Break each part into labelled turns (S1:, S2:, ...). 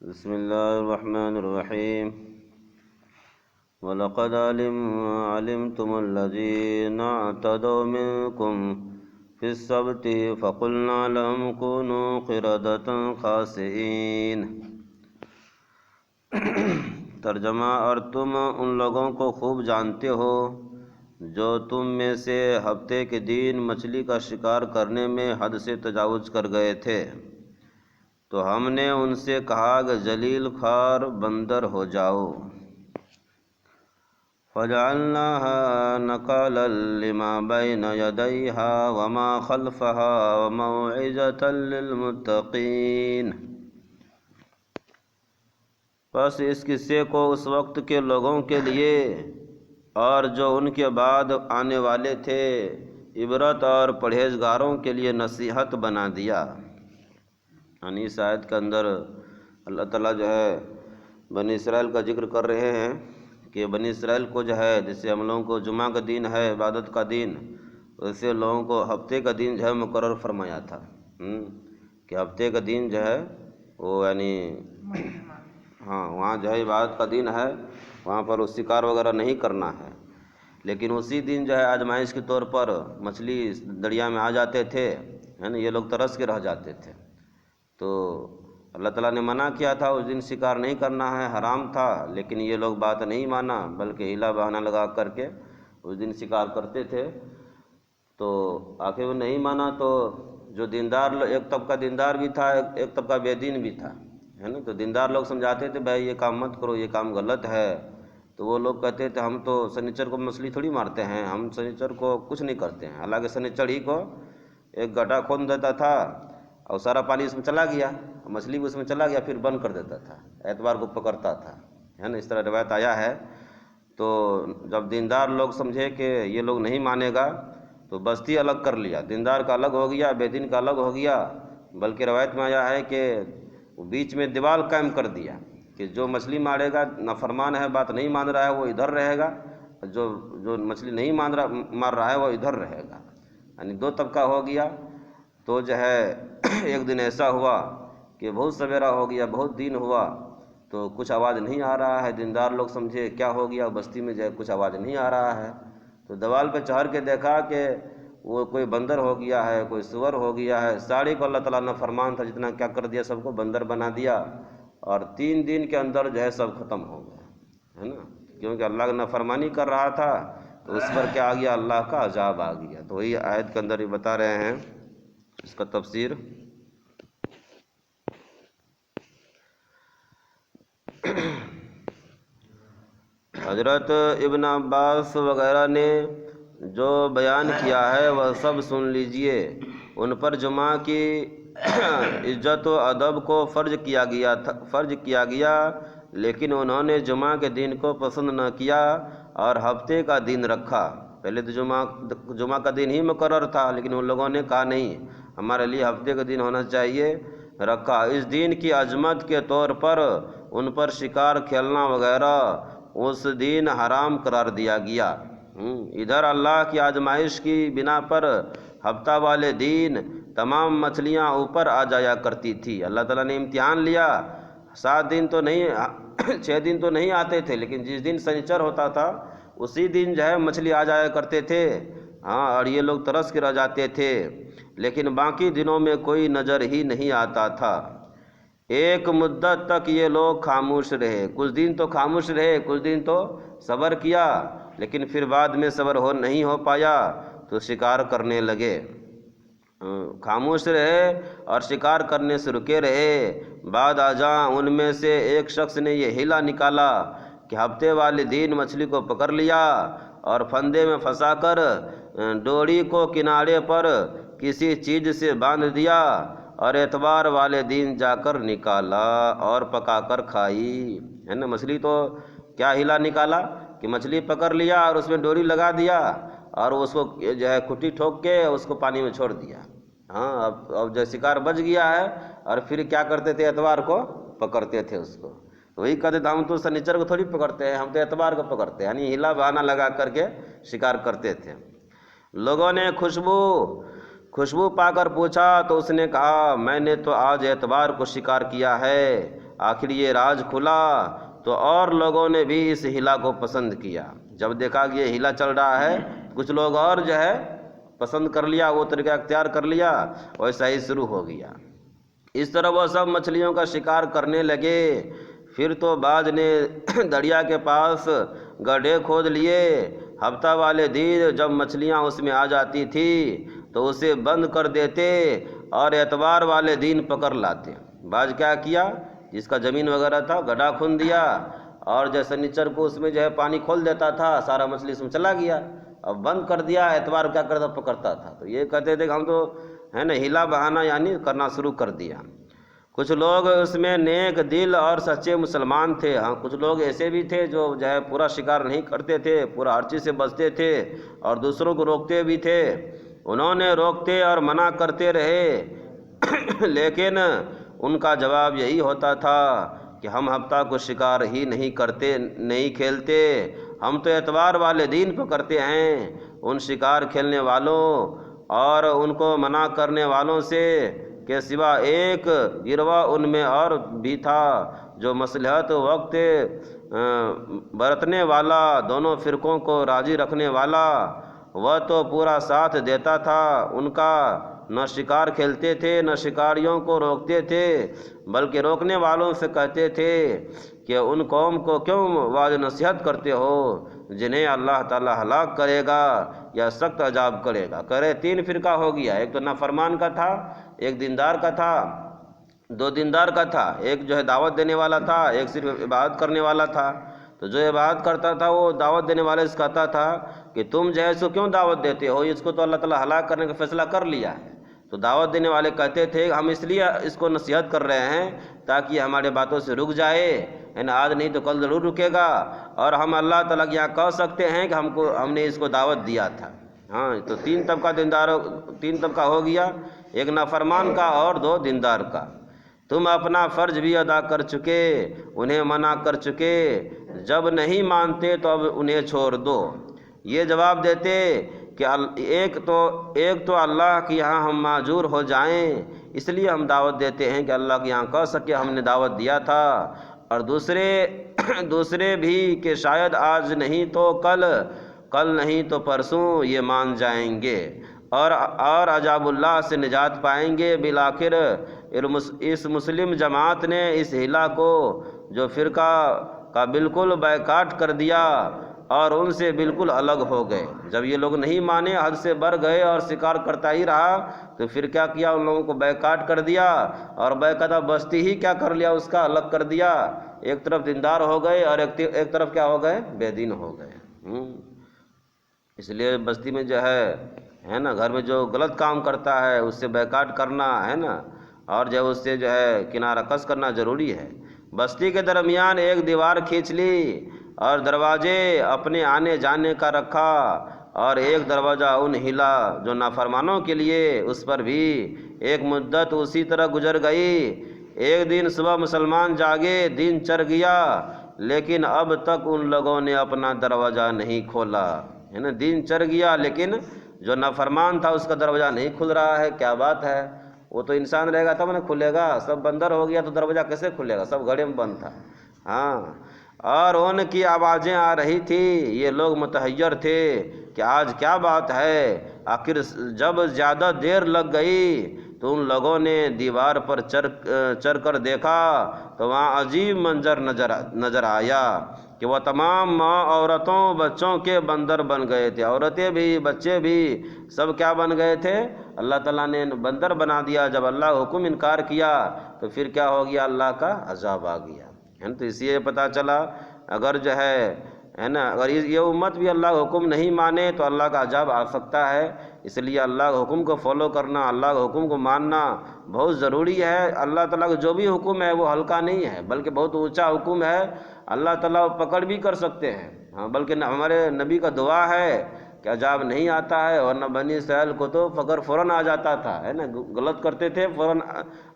S1: بسم الله الرحمن الرحيم وَلَقَدْ عَلِمْتُمُ الَّذِينَ اعْتَدَوْا مِنْكُمْ فِي السَّبْتِ فَقُلْنَا لَهُمْ كُونُوا قِرَدَةً خَاسِئِينَ۔ ترجمہ: اور تم ان لوگوں کو خوب جانتے ہو جو تم میں سے ہفتے کے دن مچھلی کا شکار کرنے میں حد سے تجاوز کر گئے تھے، تو ہم نے ان سے کہا کہ ذلیل خوار بندر ہو جاؤ۔ فَجَعَلْنَاهَا نَكَالًا لِمَا بَيْنَ يَدَيْهَا وَمَا خَلْفَهَا وَمَوْعِظَةً لِلْمُتَّقِينَ۔ پس اس قصے کو اس وقت کے لوگوں کے لیے اور جو ان کے بعد آنے والے تھے عبرت اور پرہیزگاروں کے لیے نصیحت بنا دیا۔ یعنی اس آیت کے اندر اللہ تعالیٰ جو ہے بنی اسرائیل کا ذکر کر رہے ہیں کہ بنی اسرائیل کو جو ہے، جیسے ہم لوگوں کو جمعہ کا دن ہے عبادت کا دن، ویسے لوگوں کو ہفتے کا دن جو ہے مقرر فرمایا تھا کہ ہفتے کا دن جو ہے وہ یعنی وہاں جو ہے عبادت کا دن ہے، وہاں پر وہ شکار وغیرہ نہیں کرنا ہے، لیکن اسی دن جو ہے آزمائش کے طور پر مچھلی دریا میں آ جاتے تھے، یعنی یہ لوگ ترس کے رہ جاتے تھے، تو اللہ تعالیٰ نے منع کیا تھا اس دن شکار نہیں کرنا ہے، حرام تھا، لیکن یہ لوگ بات نہیں مانا بلکہ ہیلا بہانہ لگا کر کے اس دن شکار کرتے تھے۔ تو آخر وہ نہیں مانا تو جو دیندار ایک طبقہ دیندار بھی تھا، ایک طبقہ بے دین بھی تھا، ہے نا۔ تو دیندار لوگ سمجھاتے تھے بھائی یہ کام مت کرو، یہ کام غلط ہے، تو وہ لوگ کہتے تھے ہم تو سنیچر کو مچھلی تھوڑی مارتے ہیں، ہم سنیچر کو کچھ نہیں کرتے ہیں، حالانکہ سنیچر ہی کو ایک گڈھا کھود دیتا تھا اور سارا پانی اس میں چلا گیا، مچھلی بھی اس میں چلا گیا، پھر بند کر دیتا تھا، اتوار کو پکڑتا تھا، ہے نا، اس طرح روایت آیا ہے۔ تو جب دیندار لوگ سمجھے کہ یہ لوگ نہیں مانے گا تو بستی الگ کر لیا، دیندار کا الگ ہو گیا، بے دین کا الگ ہو گیا، بلکہ روایت میں آیا ہے کہ بیچ میں دیوال قائم کر دیا کہ جو مچھلی مارے گا نافرمان ہے، بات نہیں مان رہا ہے، وہ ادھر رہے گا، جو مچھلی نہیں مار رہا ہے وہ ادھر رہے گا، یعنی دو طبقہ ہو گیا۔ تو جو ہے ایک دن ایسا ہوا کہ بہت سویرا ہو گیا، بہت دن ہوا تو کچھ آواز نہیں آ رہا ہے، دیندار لوگ سمجھے کیا ہو گیا، بستی میں جو ہے کچھ آواز نہیں آ رہا ہے، تو دیوال پہ چڑھ کے دیکھا کہ وہ کوئی بندر ہو گیا ہے، کوئی سور ہو گیا ہے، ساڑی کو اللہ تعالیٰ نے فرمان تھا جتنا کیا کر دیا، سب کو بندر بنا دیا، اور 3 دن کے اندر جو ہے سب ختم ہو گیا، ہے نا، کیونکہ اللہ کا نافرمانی کر رہا تھا تو اس پر کیا آ گیا، اللہ کا عذاب آ گیا۔ تو وہی آیت کے اندر یہ بتا رہے ہیں، اس کا تفسیر حضرت ابن عباس وغیرہ نے جو بیان کیا ہے وہ سب سن لیجئے۔ ان پر جمعہ کی عزت و ادب کو فرض کیا گیا، لیکن انہوں نے جمعہ کے دن کو پسند نہ کیا اور ہفتے کا دن رکھا۔ پہلے تو جمعہ کا دن ہی مقرر تھا، لیکن ان لوگوں نے کہا نہیں، ہمارے لیے ہفتے کا دن ہونا چاہیے، رکھا۔ اس دن کی عظمت کے طور پر ان پر شکار کھیلنا وغیرہ اس دن حرام قرار دیا گیا۔ ادھر اللہ کی آزمائش کی بنا پر ہفتہ والے دن تمام مچھلیاں اوپر آ جایا کرتی تھی۔ اللہ تعالیٰ نے امتحان لیا، 6 دن تو نہیں آتے تھے، لیکن جس دن سنیچر ہوتا تھا اسی دن جو ہے مچھلی آ جایا کرتے تھے، اور یہ لوگ ترس کے رہ جاتے تھے، لیکن باقی دنوں میں کوئی نظر ہی نہیں آتا تھا۔ ایک مدت تک یہ لوگ خاموش رہے، کچھ دن تو خاموش رہے، کچھ دن تو صبر کیا، لیکن پھر بعد میں صبر نہیں ہو پایا تو شکار کرنے لگے۔ خاموش رہے اور شکار کرنے سے رکے رہے۔ بعد ازاں ان میں سے ایک شخص نے یہ ہیلا نکالا کہ ہفتے والے دن مچھلی کو پکڑ لیا اور پھندے میں پھنسا کر ڈوری کو کنارے پر کسی چیز سے باندھ دیا اور اتوار والے دن جا کر نکالا اور پکا کر کھائی، ہے نا۔ مچھلی تو کیا ہیلا نکالا کہ مچھلی پکڑ لیا اور اس میں ڈوری لگا دیا اور اس کو جو ہے کھٹی ٹھوک کے اس کو پانی میں چھوڑ دیا، اب جو شکار بچ گیا ہے، اور پھر کیا کرتے تھے، اتوار کو پکڑتے تھے اس کو۔ وہی کہتے تھے ہم تو سنیچر کو تھوڑی پکڑتے ہیں، ہم تو اتوار کو پکڑتے ہیں، یعنی ہیلا بہانہ لگا کر کے شکار کرتے تھے۔ لوگوں نے خوشبو پا کر پوچھا تو اس نے کہا میں نے تو آج اتوار کو شکار کیا ہے۔ آخر یہ راز کھلا تو اور لوگوں نے بھی اس ہیلا کو پسند کیا۔ جب دیکھا کہ یہ ہیلا چل رہا ہے کچھ لوگ اور جو ہے پسند کر لیا، وہ طریقہ اختیار کر لیا، ویسا ہی شروع ہو گیا۔ اس طرح وہ سب مچھلیوں کا شکار کرنے لگے۔ پھر تو باز نے دریا کے پاس گڈھے کھود لیے۔ ہفتہ والے دن جب مچھلیاں اس میں آ جاتی تھی تو اسے بند کر دیتے اور اتوار والے دن پکڑ لاتے۔ باز کیا کیا، جس کا زمین وغیرہ تھا گڈھا کھود دیا اور جیسے نیچر کو اس میں جو ہے پانی کھول دیتا تھا، سارا مچھلی اس میں چلا گیا۔ اب بند کر دیا، اتوار کیا کرتا پکڑتا تھا۔ تو یہ کہتے تھے کہ ہم تو ہے نا ہیلا بہانا یعنی کرنا شروع کر دیا۔ کچھ لوگ اس میں نیک دل اور سچے مسلمان تھے۔ ہاں کچھ لوگ ایسے بھی تھے جو ہے پورا شکار نہیں کرتے تھے، پورا ہر چیز سے بچتے تھے اور دوسروں کو روکتے بھی تھے۔ انہوں نے روکتے اور منع کرتے رہے لیکن ان کا جواب یہی ہوتا تھا کہ ہم ہفتہ کو شکار ہی نہیں کرتے، نہیں کھیلتے، ہم تو اتوار والے دن پکڑتے ہیں۔ ان شکار کھیلنے والوں اور ان کو منع کرنے والوں سے کے سوا ایک گروہ ان میں اور بھی تھا جو مصلحت وقت برتنے والا، دونوں فرقوں کو راضی رکھنے والا۔ وہ تو پورا ساتھ دیتا تھا ان کا، نہ شکار کھیلتے تھے نہ شکاریوں کو روکتے تھے، بلکہ روکنے والوں سے کہتے تھے کہ ان قوم کو کیوں واعظ نصیحت کرتے ہو جنہیں اللہ تعالیٰ ہلاک کرے گا یا سخت عذاب کرے گا۔ کرے تین فرقہ ہو گیا، ایک تو نافرمان کا تھا، ایک دیندار کا تھا، دو دیندار کا تھا، ایک جو ہے دعوت دینے والا تھا، ایک صرف عبادت کرنے والا تھا۔ تو جو عبادت کرتا تھا وہ دعوت دینے والے سے کہتا تھا کہ تم جو ہے سو کیوں دعوت دیتے ہو، اس کو تو اللہ تعالیٰ ہلاک کرنے کا فیصلہ کر لیا ہے۔ تو دعوت دینے والے کہتے تھے ہم اس لیے اس کو نصیحت کر رہے ہیں تاکہ ہمارے باتوں سے رک جائے، یعنی آج نہیں تو کل ضرور رکے گا، اور ہم اللہ تعالیٰ کے یہاں کہہ سکتے ہیں کہ ہم نے اس کو دعوت دیا تھا۔ ہاں تو تین طبقہ ہو گیا، ایک نافرمان کا اور دو دیندار کا۔ تم اپنا فرض بھی ادا کر چکے، انہیں منع کر چکے، جب نہیں مانتے تو اب انہیں چھوڑ دو۔ یہ جواب دیتے کہ ایک تو اللہ کے یہاں ہم معذور ہو جائیں، اس لیے ہم دعوت دیتے ہیں کہ اللہ کے یہاں کہہ سکے ہم نے دعوت دیا تھا، اور دوسرے بھی کہ شاید آج نہیں تو کل نہیں تو پرسوں یہ مان جائیں گے اور عذاب اللہ سے نجات پائیں گے۔ بالآخر اس مسلم جماعت نے اس ہیلا کو جو فرقہ کا بالکل بائیکاٹ کر دیا اور ان سے بالکل الگ ہو گئے۔ جب یہ لوگ نہیں مانے، حد سے بڑھ گئے اور شکار کرتا ہی رہا، تو پھر کیا کیا، ان لوگوں کو بائیکاٹ کر دیا، اور بائیکاٹ بستی ہی کیا کر لیا، اس کا الگ کر دیا۔ ایک طرف دیندار ہو گئے اور ایک طرف کیا ہو گئے، بے دین ہو گئے۔ اس لیے بستی میں جو ہے نا گھر میں جو غلط کام کرتا ہے اس سے بائیکاٹ کرنا ہے نا، اور جو اس سے جو ہے کنارہ کش کرنا ضروری ہے۔ بستی کے درمیان ایک دیوار کھینچ لی اور دروازے اپنے آنے جانے کا رکھا، اور ایک دروازہ ان ہلا جو نافرمانوں کے لیے، اس پر بھی ایک مدت اسی طرح گزر گئی۔ ایک دن صبح مسلمان جاگے، دن چڑھ گیا، لیکن اب تک ان لوگوں نے اپنا دروازہ نہیں کھولا، ہے نا، دن چڑھ گیا لیکن جو نافرمان تھا اس کا دروازہ نہیں کھل رہا ہے۔ کیا بات ہے، وہ تو انسان رہے گا تب نہ کھلے گا، سب بندر ہو گیا تو دروازہ کیسے کھلے گا، سب گھڑے میں بند تھا۔ ہاں، اور ان کی آوازیں آ رہی تھی، یہ لوگ متحیر تھے کہ آج کیا بات ہے۔ آخر جب زیادہ دیر لگ گئی تو ان لوگوں نے دیوار پر چڑھ کر دیکھا تو وہاں عجیب منظر نظر آیا کہ وہ تمام ماں عورتوں بچوں کے بندر بن گئے تھے، عورتیں بھی بچے بھی سب کیا بن گئے تھے، اللہ تعالیٰ نے بندر بنا دیا۔ جب اللہ کا حکم انکار کیا تو پھر کیا ہو گیا، اللہ کا عذاب آ گیا، ہے نا۔ تو اس لیے پتہ چلا اگر جو ہے نا، اگر یہ امت بھی اللہ کا حکم نہیں مانے تو اللہ کا عذاب آ سکتا ہے۔ اس لیے اللہ کے حکم کو فالو کرنا، اللہ کے حکم کو ماننا بہت ضروری ہے۔ اللہ تعالیٰ کا جو بھی حکم ہے وہ ہلکا نہیں ہے، بلکہ بہت اونچا حکم ہے۔ اللہ تعالیٰ پکڑ بھی کر سکتے ہیں، ہاں، بلکہ ہمارے نبی کا دعا ہے کہ عذاب نہیں آتا ہے، ورنہ بنی اسرائیل کو تو فقر فوراً آ جاتا تھا، ہے نا، غلط کرتے تھے فوراً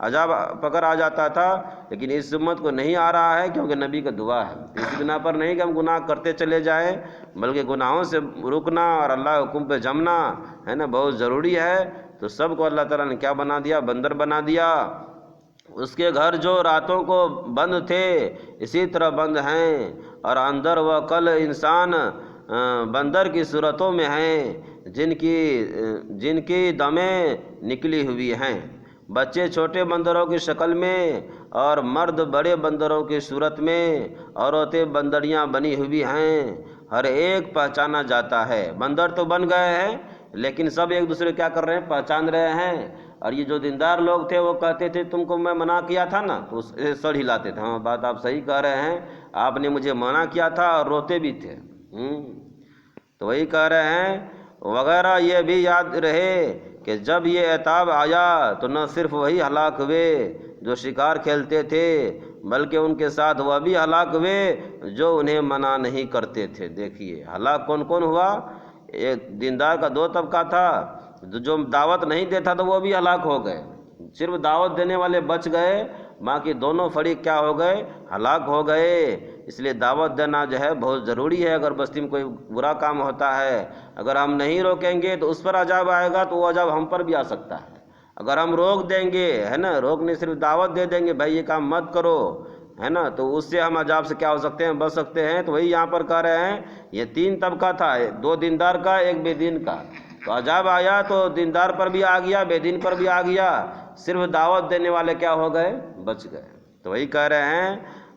S1: عذاب پکڑ آ جاتا تھا، لیکن اس امت کو نہیں آ رہا ہے کیونکہ نبی کا دعا ہے۔ اس بنا پر نہیں کہ ہم گناہ کرتے چلے جائیں، بلکہ گناہوں سے رکنا اور اللہ کے حکم پہ جمنا ہے نا بہت ضروری ہے۔ تو سب کو اللہ تعالیٰ نے کیا بنا دیا؟ بندر بنا دیا۔ اس کے گھر جو راتوں کو بند تھے اسی طرح بند ہیں، اور اندر و کل انسان بندر کی صورتوں میں ہیں جن کی دمیں نکلی ہوئی ہیں، بچے چھوٹے بندروں کی شکل میں اور مرد بڑے بندروں کی صورت میں، عورتیں بندریاں بنی ہوئی ہیں، ہر ایک پہچانا جاتا ہے۔ بندر تو بن گئے ہیں لیکن سب ایک دوسرے کیا کر رہے ہیں؟ پہچان رہے ہیں۔ اور یہ جو دیندار لوگ تھے وہ کہتے تھے تم کو میں منع کیا تھا نا، تو سر ہلاتے تھے، ہاں بات آپ صحیح کہہ رہے ہیں، آپ نے مجھے منع کیا تھا، اور روتے بھی تھے۔ تو وہی کہہ رہے ہیں وغیرہ۔ یہ بھی یاد رہے کہ جب یہ عتاب آیا تو نہ صرف وہی ہلاک ہوئے جو شکار کھیلتے تھے، بلکہ ان کے ساتھ وہ بھی ہلاک ہوئے جو انہیں منع نہیں کرتے تھے۔ دیکھیے ہلاک کون کون ہوا؟ ایک دیندار کا دو طبقہ تھا، جو دعوت نہیں دیتا تو وہ بھی ہلاک ہو گئے، صرف دعوت دینے والے بچ گئے، باقی دونوں فریق کیا ہو گئے؟ ہلاک ہو گئے۔ اس لیے دعوت دینا جو ہے بہت ضروری ہے۔ اگر بستی میں کوئی برا کام ہوتا ہے، اگر ہم نہیں روکیں گے تو اس پر عذاب آئے گا، تو وہ عذاب ہم پر بھی آ سکتا ہے۔ اگر ہم روک دیں گے، ہے نا، روکنے صرف دعوت دے دیں گے بھائی یہ کام مت کرو، ہے نا، تو اس سے ہم عذاب سے کیا ہو سکتے ہیں؟ بچ سکتے ہیں۔ تو وہی یہاں پر کہہ رہے ہیں یہ تین طبقہ تھا، دو دیندار کا ایک بے دین کا، تو عذاب آیا تو دیندار پر بھی آ گیا، بے دین پر بھی آ گیا، صرف دعوت دینے والے کیا ہو گئے؟ بچ گئے۔ تو وہی کہہ رہے ہیں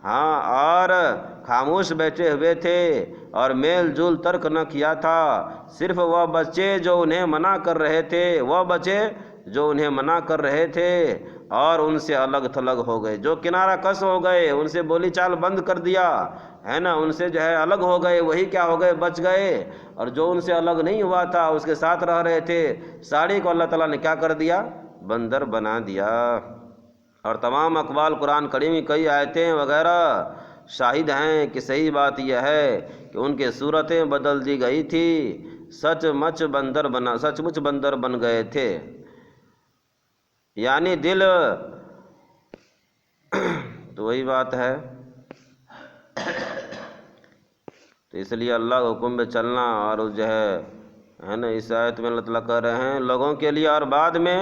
S1: ہاں، اور خاموش بیٹھے ہوئے تھے اور میل جول ترک نہ کیا تھا، صرف وہ بچے جو انہیں منع کر رہے تھے، اور ان سے الگ تھلگ ہو گئے، جو کنارہ کس ہو گئے، ان سے بولی چال بند کر دیا، ہے نا، ان سے جو ہے الگ ہو گئے، وہی کیا ہو گئے؟ بچ گئے۔ اور جو ان سے الگ نہیں ہوا تھا، اس کے ساتھ رہ رہے تھے، ساڑی کو اللہ تعالیٰ نے کیا کر دیا؟ بندر بنا دیا۔ اور تمام اقوال قرآن کریم کی کئی آیتیں وغیرہ شاہد ہیں کہ صحیح بات یہ ہے کہ ان کے صورتیں بدل دی گئی تھی، سچ مچ بندر بن گئے تھے، یعنی دل تو وہی بات ہے۔ تو اس لیے اللہ کے حکم میں چلنا، اور جو ہے نا، اس آیت میں اللہ تعالیٰ کہہ رہے ہیں لوگوں کے لیے، اور بعد میں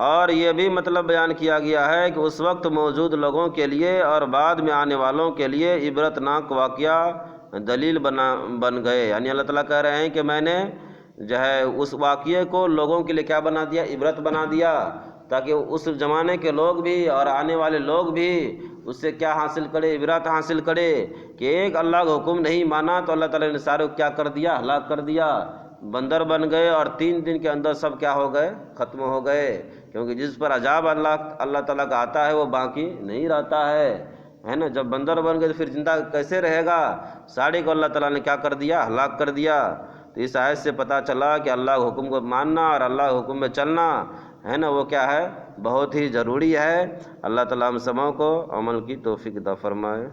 S1: اور یہ بھی مطلب بیان کیا گیا ہے کہ اس وقت موجود لوگوں کے لیے اور بعد میں آنے والوں کے لیے عبرت ناک واقعہ دلیل بن گئے۔ یعنی اللہ تعالیٰ کہہ رہے ہیں کہ میں نے جو ہے اس واقعے کو لوگوں کے لیے کیا بنا دیا؟ عبرت بنا دیا، تاکہ اس زمانے کے لوگ بھی اور آنے والے لوگ بھی اس سے کیا حاصل کرے؟ عبرت حاصل کرے کہ ایک اللہ کا حکم نہیں مانا تو اللہ تعالیٰ نے سارے کو کیا کر دیا؟ ہلاک کر دیا، بندر بن گئے، اور 3 دن کے اندر سب کیا ہو گئے؟ ختم ہو گئے۔ کیونکہ جس پر عذاب اللہ تعالیٰ کا آتا ہے وہ باقی نہیں رہتا ہے نا۔ جب بندر بن گئے تو پھر زندہ کیسے رہے گا؟ ساڑی کو اللہ تعالیٰ نے کیا کر دیا؟ ہلاک کر دیا۔ تو اس آیت سے پتہ چلا کہ اللہ کے حکم کو ماننا اور اللہ کے حکم میں چلنا، ہے نا، وہ کیا ہے؟ بہت ہی ضروری ہے۔ اللہ تعالیٰ ہم سبوں کو عمل کی توفیق عطا فرمائے۔